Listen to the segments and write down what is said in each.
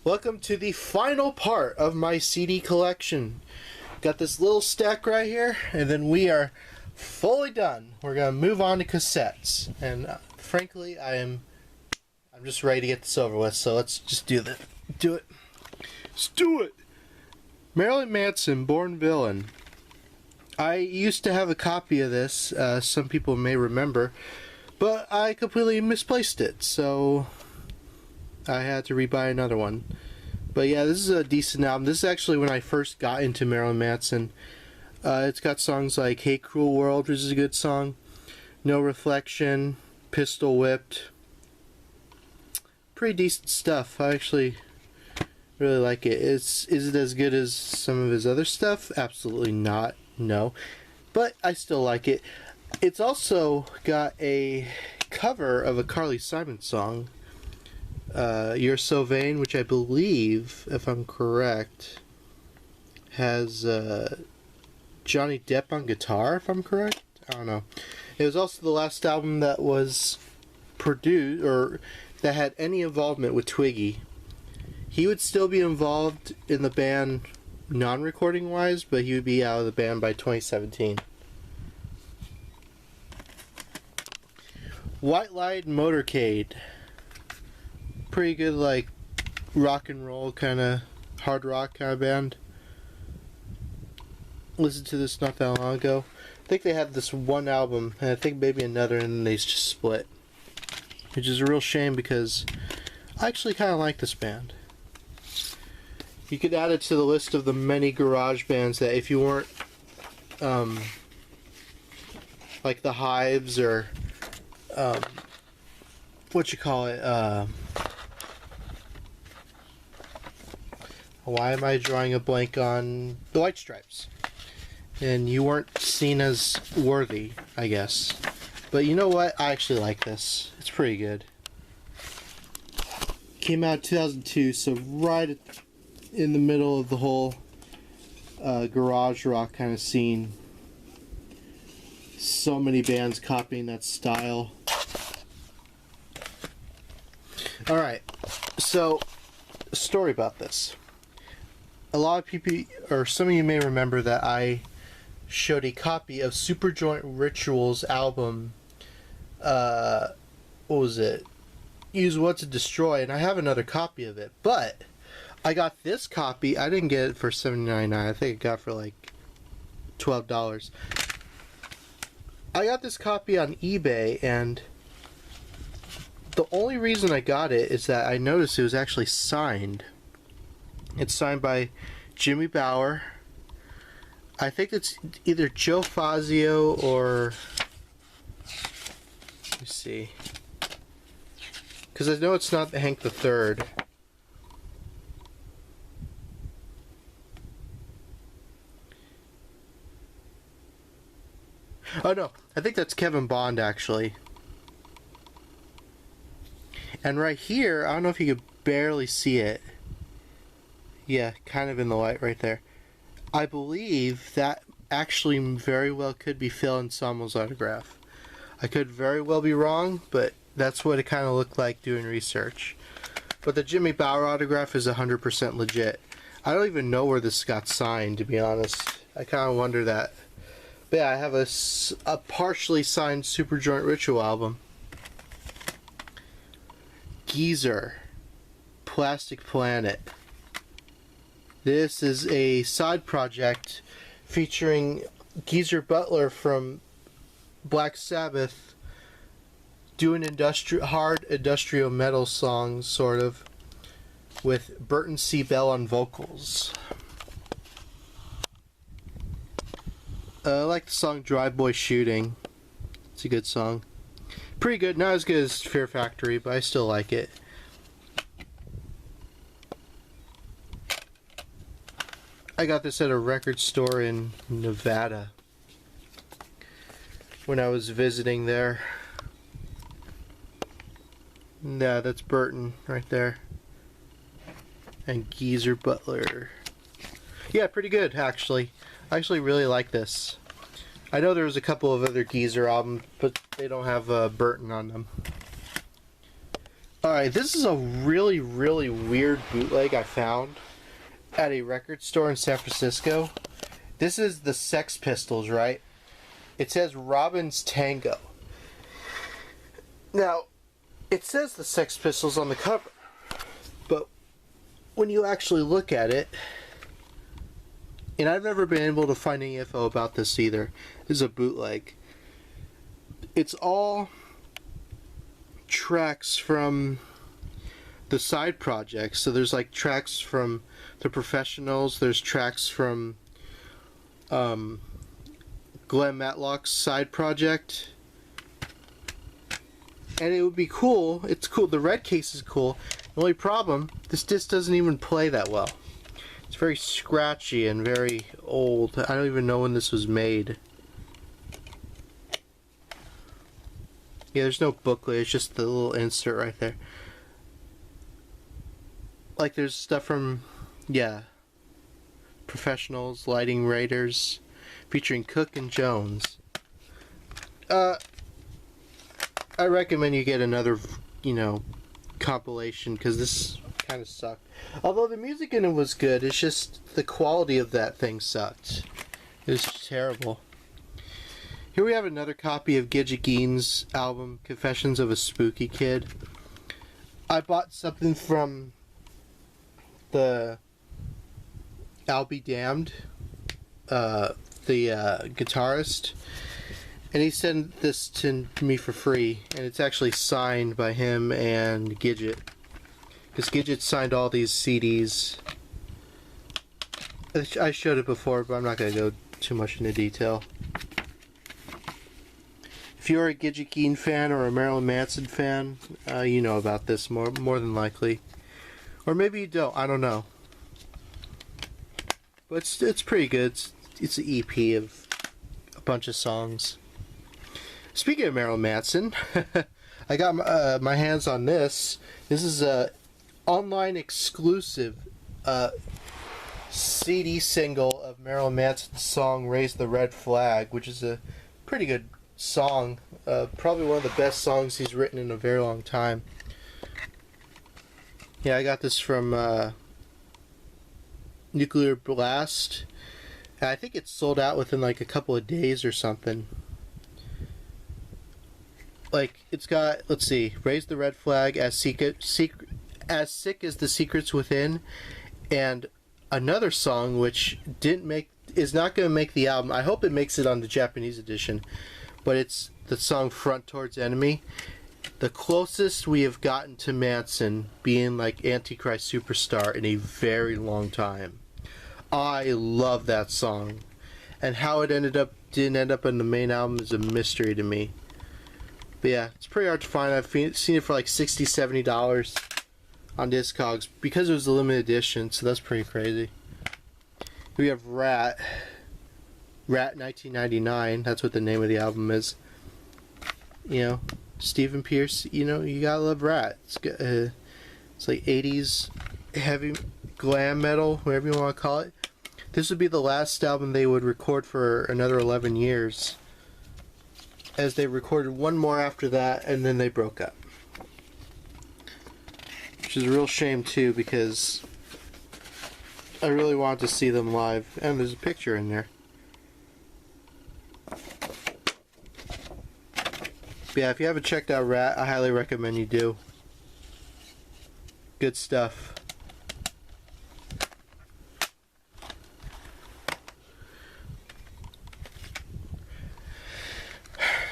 Welcome to the final part of my CD collection. Got this little stack right here, and then we are fully done. We're gonna move on to cassettes, and frankly, I'm just ready to get this over with. So let's just do it. Let's do it. Marilyn Manson, Born Villain. I used to have a copy of this. Some people may remember, but I completely misplaced it, so I had to rebuy another one. But yeah, this is a decent album. This is actually when I first got into Marilyn Manson. It's got songs like Hey Cruel World, which is a good song, No Reflection, Pistol Whipped. Pretty decent stuff. I actually really like it. Is it as good as some of his other stuff? Absolutely not. No. But I still like it. It's also got a cover of a Carly Simon song, You're So Vain, which I believe, if I'm correct, has Johnny Depp on guitar, if I'm correct? I don't know. It was also the last album that was produced, or that had any involvement with Twiggy. He would still be involved in the band non-recording wise, but he would be out of the band by 2017. White Light Motorcade. Pretty good, like, rock and roll kind of, hard rock kind of band. Listened to this not that long ago. I think they had this one album, and I think maybe another, and then they just split. Which is a real shame because I actually kind of like this band. You could add it to the list of the many garage bands that if you weren't like the Hives or why am I drawing a blank on the White Stripes? And you weren't seen as worthy, I guess. But you know what? I actually like this. It's pretty good. Came out in 2002, so right in the middle of the whole garage rock kind of scene. So many bands copying that style. Alright, so a story about this. A lot of people, or some of you may remember that I showed a copy of Superjoint Ritual's album, what was it? Use What to Destroy, and I have another copy of it, but I got this copy. I didn't get it for $7.99. I think I got it for like $12. I got this copy on eBay, and the only reason I got it is that I noticed it was actually signed. It's signed by Jimmy Bower. I think it's either Joe Fazio or, let me see, because I know it's not Hank the Third. Oh no, I think that's Kevin Bond actually. And right here, I don't know if you could barely see it. Yeah, kind of in the light right there. I believe that actually very well could be Phil Anselmo's autograph. I could very well be wrong, but that's what it kind of looked like doing research. But the Jimmy Bower autograph is 100% legit. I don't even know where this got signed, to be honest. I kind of wonder that. But yeah, I have a partially signed Superjoint Ritual album. Geezer, Plastic Planet. This is a side project featuring Geezer Butler from Black Sabbath doing hard industrial metal songs, sort of, with Burton C. Bell on vocals. I like the song Drive Boy Shooting. It's a good song. Pretty good, not as good as Fear Factory, but I still like it. I got this at a record store in Nevada when I was visiting there. Yeah, that's Burton right there. And Geezer Butler. Yeah, pretty good actually. I actually really like this. I know there was a couple of other Geezer albums, but they don't have Burton on them. Alright, this is a really, really weird bootleg I found at a record store in San Francisco. This is the Sex Pistols, right? It says Robin's Tango. Now, it says the Sex Pistols on the cover, but when you actually look at it, and I've never been able to find any info about this either. This is a bootleg. It's all tracks from the side projects. So there's like tracks from the Professionals. There's tracks from Glenn Matlock's side project. And it would be cool. It's cool. The red case is cool. The only problem, this disc doesn't even play that well. It's very scratchy and very old. I don't even know when this was made. Yeah, there's no booklet. It's just the little insert right there. Like there's stuff from, yeah, Professionals, Lighting Raiders, featuring Cook and Jones. I recommend you get another, you know, compilation, because this kind of sucked. Although the music in it was good, it's just the quality of that thing sucked. It was terrible. Here we have another copy of Gidget Gein's album, Confessions of a Spooky Kid. I bought something from the I'll Be Damned, the guitarist, and he sent this to me for free, and it's actually signed by him and Gidget, because Gidget signed all these CDs. I showed it before, but I'm not going to go too much into detail. If you're a Gidget Gein fan or a Marilyn Manson fan, you know about this more than likely. Or maybe you don't, I don't know. But it's pretty good. It's an EP of a bunch of songs. Speaking of Marilyn Manson, I got my hands on this. This is a online exclusive CD single of Marilyn Manson's song Raise the Red Flag, which is a pretty good song. Probably one of the best songs he's written in a very long time. Yeah, I got this from Nuclear Blast. I think it's sold out within like a couple of days or something. Like, it's got, let's see, Raise the Red Flag, As Sick as the Secrets Within, and another song which is not going to make the album. I hope it makes it on the Japanese edition, but it's the song Front Towards Enemy. The closest we have gotten to Manson being like Antichrist Superstar in a very long time. I love that song, and how it didn't end up in the main album is a mystery to me. But yeah, it's pretty hard to find. I've seen it for like $60, $70 on Discogs because it was a limited edition, so that's pretty crazy. We have Rat 1999. That's what the name of the album is. You know, Stephen Pierce. You know, you gotta love Rat. It's like 80s heavy glam metal, whatever you want to call it. This would be the last album they would record for another 11 years, as they recorded one more after that, and then they broke up. Which is a real shame too, because I really wanted to see them live. And there's a picture in there. But yeah, if you haven't checked out Rat, I highly recommend you do. Good stuff.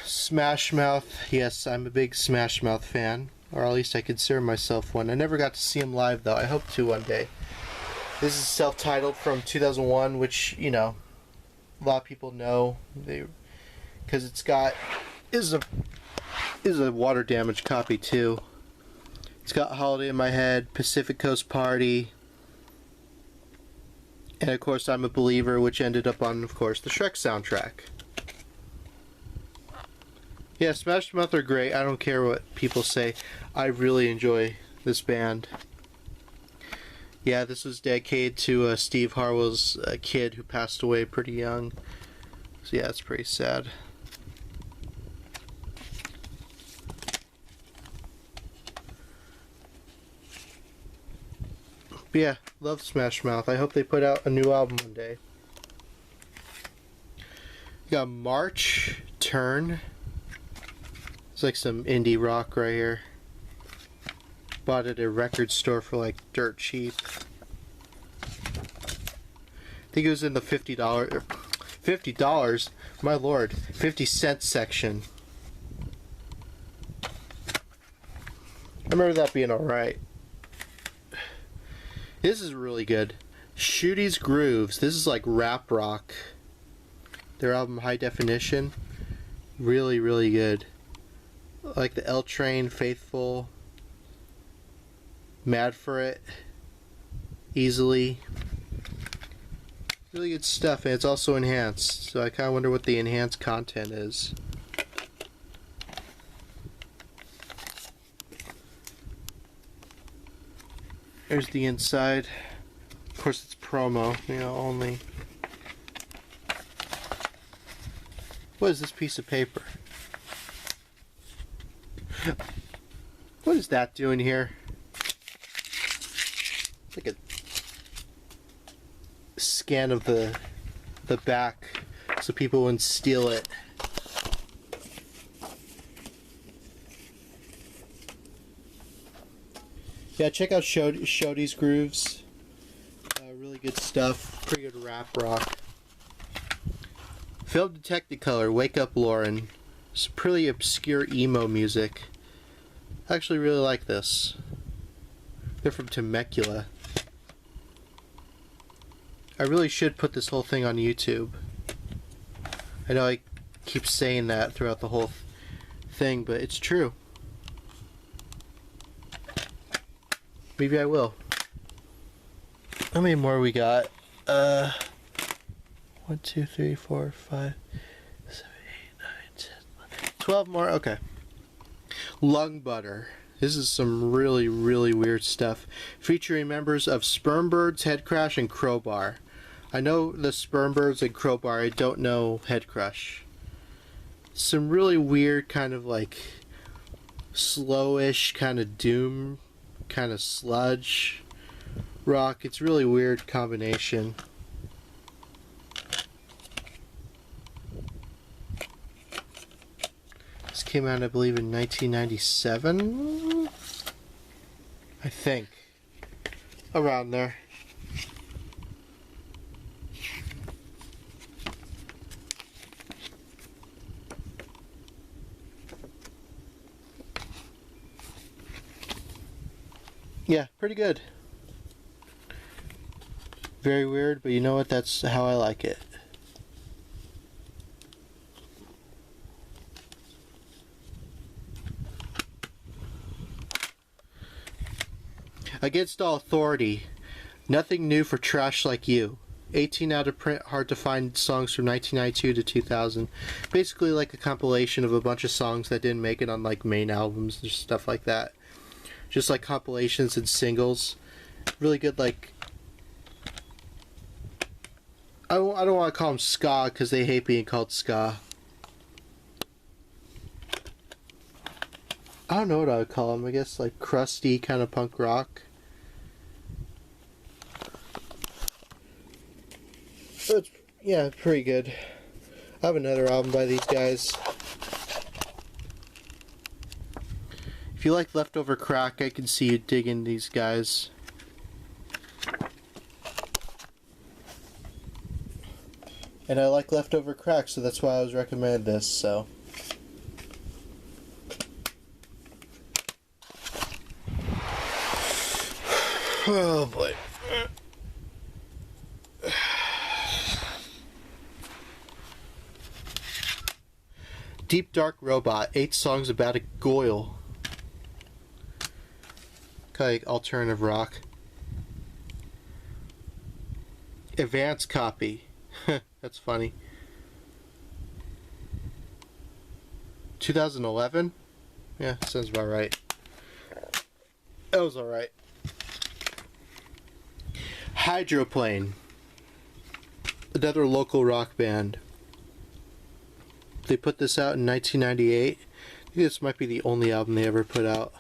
Smash Mouth. Yes, I'm a big Smash Mouth fan, or at least I consider myself one. I never got to see him live though. I hope to one day. This is self-titled from 2001, which, you know, a lot of people know, because is a water damaged copy too. It's got Holiday in My Head, Pacific Coast Party, and of course I'm a Believer, which ended up on, of course, the Shrek soundtrack. Yeah, Smash Mouth are great. I don't care what people say. I really enjoy this band. Yeah, this was dedicated to Steve Harwell's kid who passed away pretty young. So yeah, it's pretty sad. But yeah, love Smash Mouth. I hope they put out a new album one day. Got March Turn. It's like some indie rock right here. Bought it at a record store for like dirt cheap. I think it was in the $50, my lord, 50-cent section. I remember that being alright. This is really good. Shooty's Grooves. This is like rap rock. Their album High Definition. Really, really good. Like the L Train, Faithful, Mad for It, Easily. Really good stuff, and it's also enhanced. So I kind of wonder what the enhanced content is. There's the inside. Of course, it's promo, you know, only. What is this piece of paper? What is that doing here? It's like a scan of the back so people wouldn't steal it. Yeah, check out Shooty's Grooves. Really good stuff. Pretty good rap rock. Film Technicolor, Wake Up Lauren. It's pretty obscure emo music. I actually really like this. They're from Temecula. I really should put this whole thing on YouTube. I know I keep saying that throughout the whole thing, but it's true. Maybe I will. How many more we got? 1, 2, 3, 4, 5, 7, 8, 9, 10, 11, 12 more. Okay. Lung Butter. This is some really, really weird stuff. Featuring members of Spermbirds, Headcrash, and Crowbar. I know the Spermbirds and Crowbar. I don't know Headcrush. Some really weird kind of like slowish kind of doom, kind of sludge rock. It's really weird combination. This came out, I believe, in 1997. I think. Around there. Yeah, pretty good. Very weird, but you know what? That's how I like it. Against All Authority. Nothing new for trash like you. 18 out of print, hard to find songs from 1992 to 2000. Basically like a compilation of a bunch of songs that didn't make it on like main albums and stuff like that. Just like compilations and singles. Really good, like... I don't want to call them ska because they hate being called ska. I don't know what I would call them. I guess like crusty kind of punk rock. So it's, yeah, pretty good. I have another album by these guys. If you like Leftover Crack, I can see you digging these guys. And I like Leftover Crack, so that's why I was recommended this, so. Oh boy. Deep Dark Robot, 8 songs about a goyle. Kind of alternative rock. Advance copy. That's funny. 2011? Yeah, sounds about right. That was alright. Hydroplane. Another local rock band. They put this out in 1998. I think this might be the only album they ever put out.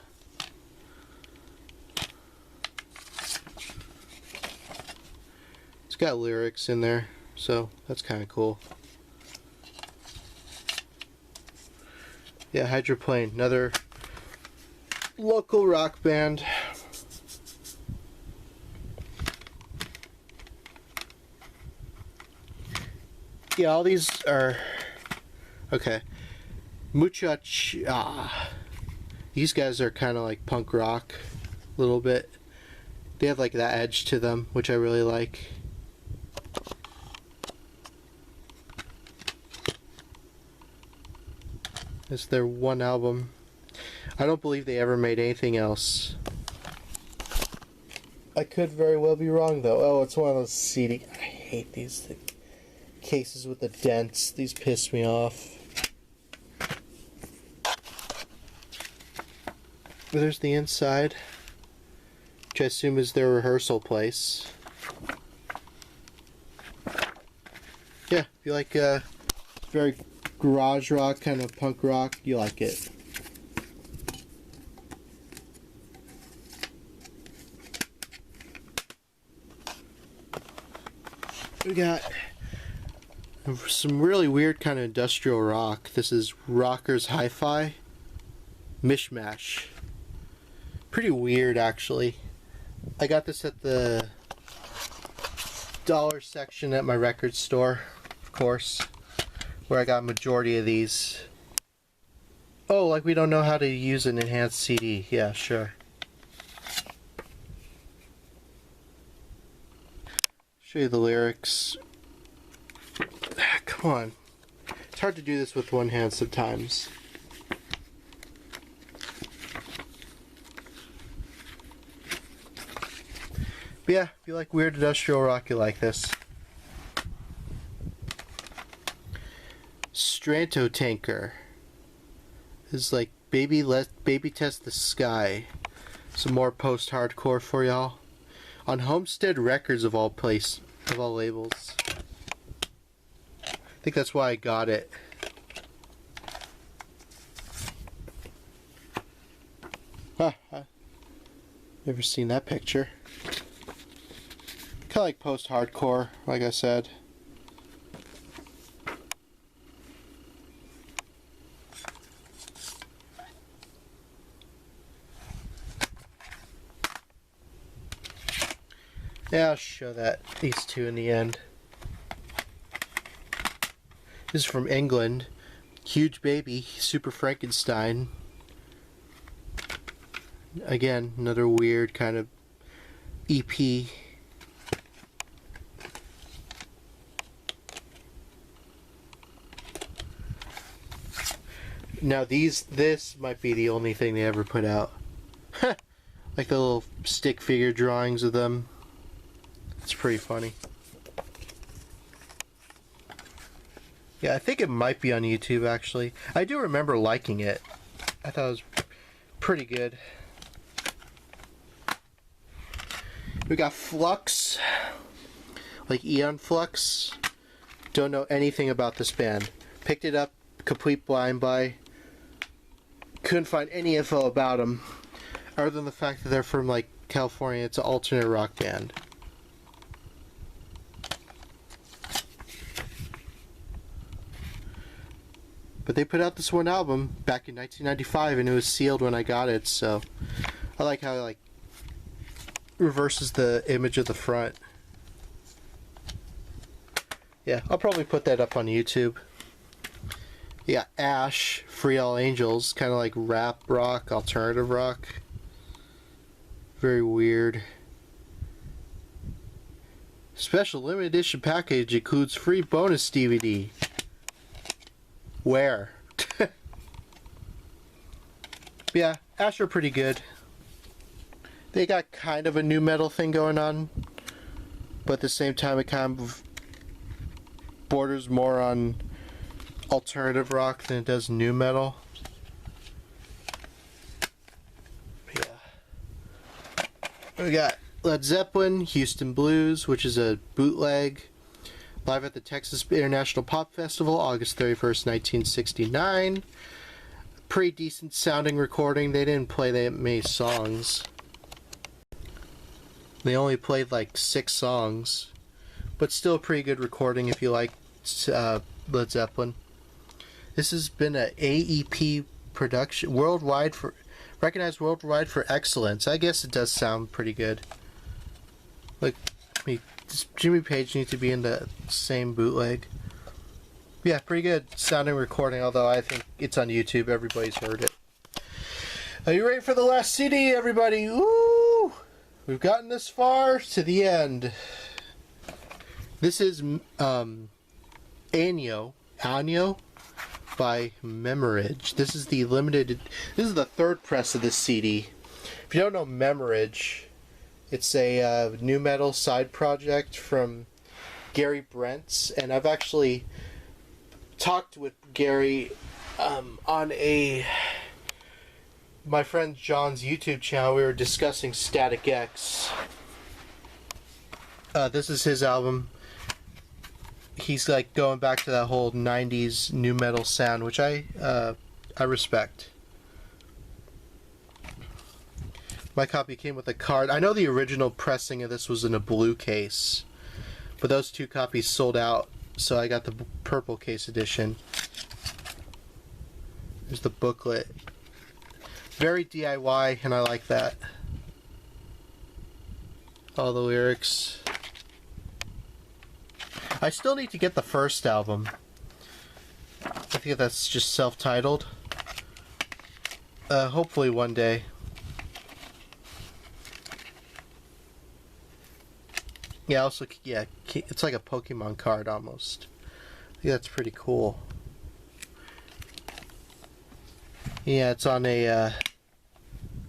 got lyrics in there, so that's kind of cool. Yeah, Hydroplane, another local rock band. Yeah, all these are okay. Muchacha. These guys are kind of like punk rock, a little bit. They have like that edge to them, which I really like. It's their one album. I don't believe they ever made anything else. I could very well be wrong though. Oh, it's one of those CD. I hate these cases with the dents. These piss me off. But there's the inside, which I assume is their rehearsal place. Yeah, if you like very garage rock, kind of punk rock, you like it. We got some really weird kind of industrial rock. This is Rockers Hi-Fi Mishmash. Pretty weird, actually. I got this at the dollar section at my record store, of course, where I got a majority of these. Oh, like we don't know how to use an enhanced CD. Yeah, sure. Show you the lyrics. Come on. It's hard to do this with one hand sometimes. But yeah, if you like weird industrial rock, you like this. Stranto Tanker. This is like Baby Test the Sky. Some more post-hardcore for y'all. On Homestead Records of all labels. I think that's why I got it. Huh. Never seen that picture. Kind of like post-hardcore, like I said. Yeah, I'll show these two in the end. This is from England. Huge Baby, Super Frankenstein. Again, another weird kind of EP. Now this might be the only thing they ever put out. Like the little stick figure drawings of them. It's pretty funny. Yeah, I think it might be on YouTube actually. I do remember liking it. I thought it was pretty good. We got Flux, like Eon Flux. Don't know anything about this band. Picked it up complete blind buy. Couldn't find any info about them, other than the fact that they're from like California. It's an alternate rock band. But they put out this one album back in 1995, and it was sealed when I got it. So I like how it like reverses the image of the front. Yeah, I'll probably put that up on YouTube. Yeah, Ash, Free All Angels, kind of like rap rock, alternative rock. Very weird. Special limited edition package includes free bonus DVD. Where? Yeah, Ash are pretty good. They got kind of a new metal thing going on, but at the same time it kind of borders more on alternative rock than it does new metal. Yeah. We got Led Zeppelin, Houston Blues, which is a bootleg. Live at the Texas International Pop Festival, August 31st, 1969. Pretty decent sounding recording. They didn't play that many songs. They only played like 6 songs. but still a pretty good recording if you like Led Zeppelin. This has been an AEP production, recognized worldwide for excellence. I guess it does sound pretty good. Like, Jimmy Page needs to be in the same bootleg. Yeah, pretty good sounding recording, although I think it's on YouTube. Everybody's heard it. Are you ready for the last CD, everybody? Woo! We've gotten this far to the end. This is Anyo by Memorage. This is the limited. This is the third press of this CD. If you don't know Memorage, it's a nu metal side project from Gary Brent's, and I've actually talked with Gary on my friend John's YouTube channel. We were discussing Static X. This is his album. He's like going back to that whole 90s nu metal sound, which I respect. My copy came with a card. I know the original pressing of this was in a blue case, but those two copies sold out, so I got the purple case edition. There's the booklet. Very DIY, and I like that. All the lyrics. I still need to get the first album. I think that's just self-titled. Hopefully one day. Yeah, also, yeah, it's like a Pokemon card almost. I think that's pretty cool. Yeah, it's on a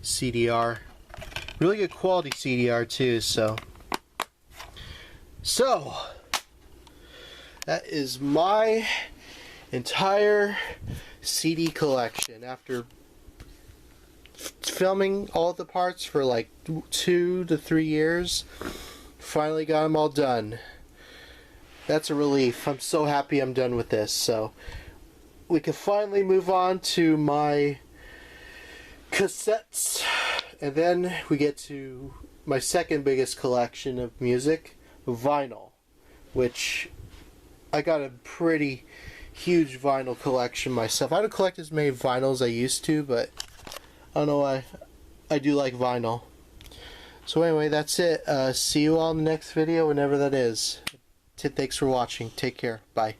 CDR. Really good quality CDR too, so that is my entire CD collection. After filming all the parts for like 2 to 3 years, finally got them all done. That's a relief. I'm so happy I'm done with this. So we can finally move on to my cassettes, and then we get to my second biggest collection of music, vinyl, which I got a pretty huge vinyl collection myself. I don't collect as many vinyls as I used to, but I don't know why. I do like vinyl. So anyway, that's it. See you all in the next video, whenever that is. Thanks for watching. Take care. Bye.